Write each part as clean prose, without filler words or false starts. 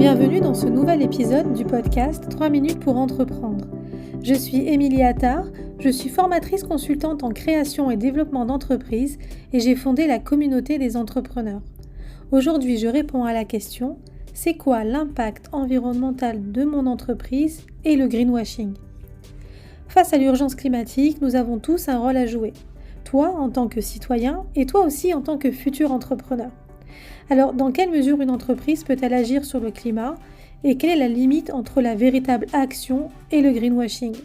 bienvenue dans ce nouvel épisode du podcast 3 minutes pour entreprendre. Je suis Émilie Attard, je suis formatrice consultante en création et développement d'entreprises et j'ai fondé la communauté des entrepreneurs. Aujourd'hui, je réponds à la question « C'est quoi l'impact environnemental de mon entreprise et le greenwashing ?» Face à l'urgence climatique, nous avons tous un rôle à jouer. Toi en tant que citoyen et toi aussi en tant que futur entrepreneur. Alors, dans quelle mesure une entreprise peut-elle agir sur le climat et quelle est la limite entre la véritable action et le greenwashing ?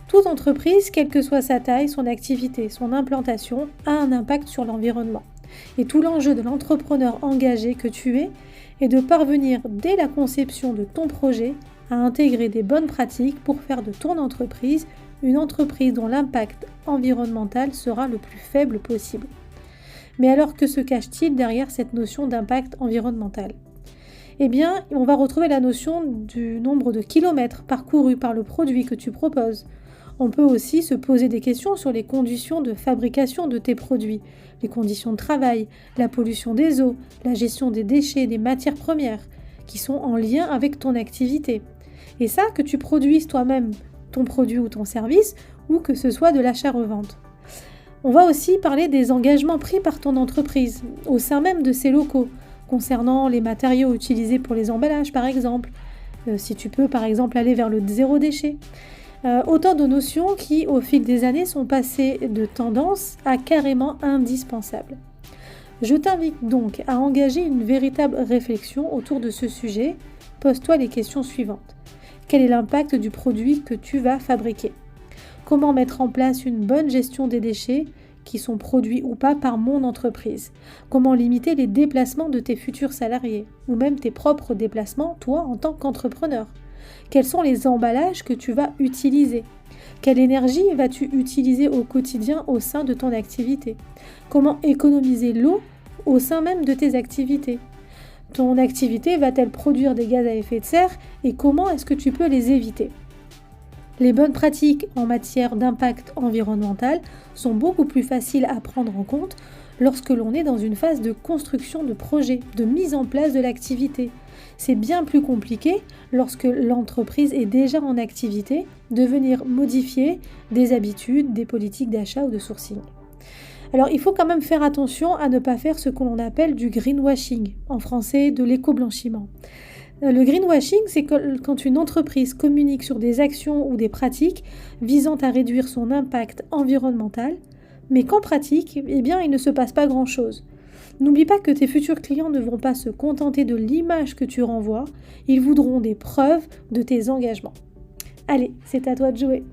Toute entreprise, quelle que soit sa taille, son activité, son implantation, a un impact sur l'environnement. Et tout l'enjeu de l'entrepreneur engagé que tu es est de parvenir dès la conception de ton projet à intégrer des bonnes pratiques pour faire de ton entreprise une entreprise dont l'impact environnemental sera le plus faible possible. Mais alors, que se cache-t-il derrière cette notion d'impact environnemental ? Eh bien, on va retrouver la notion du nombre de kilomètres parcourus par le produit que tu proposes. On peut aussi se poser des questions sur les conditions de fabrication de tes produits, les conditions de travail, la pollution des eaux, la gestion des déchets, des matières premières, qui sont en lien avec ton activité. Et ça, que tu produises toi-même ton produit ou ton service, ou que ce soit de l'achat-revente. On va aussi parler des engagements pris par ton entreprise, au sein même de ses locaux, concernant les matériaux utilisés pour les emballages par exemple, si tu peux par exemple aller vers le zéro déchet. Autant de notions qui, au fil des années, sont passées de tendance à carrément indispensables. Je t'invite donc à engager une véritable réflexion autour de ce sujet. Pose-toi les questions suivantes. Quel est l'impact du produit que tu vas fabriquer ? Comment mettre en place une bonne gestion des déchets qui sont produits ou pas par mon entreprise ? Comment limiter les déplacements de tes futurs salariés ou même tes propres déplacements, toi, en tant qu'entrepreneur ? Quels sont les emballages que tu vas utiliser ? Quelle énergie vas-tu utiliser au quotidien au sein de ton activité ? Comment économiser l'eau au sein même de tes activités ? Ton activité va-t-elle produire des gaz à effet de serre et comment est-ce que tu peux les éviter ? Les bonnes pratiques en matière d'impact environnemental sont beaucoup plus faciles à prendre en compte lorsque l'on est dans une phase de construction de projet, de mise en place de l'activité. C'est bien plus compliqué lorsque l'entreprise est déjà en activité de venir modifier des habitudes, des politiques d'achat ou de sourcing. Alors il faut quand même faire attention à ne pas faire ce que l'on appelle du greenwashing, en français de l'éco-blanchiment. Le greenwashing, c'est quand une entreprise communique sur des actions ou des pratiques visant à réduire son impact environnemental, mais qu'en pratique, eh bien, il ne se passe pas grand-chose. N'oublie pas que tes futurs clients ne vont pas se contenter de l'image que tu renvoies, ils voudront des preuves de tes engagements. Allez, c'est à toi de jouer.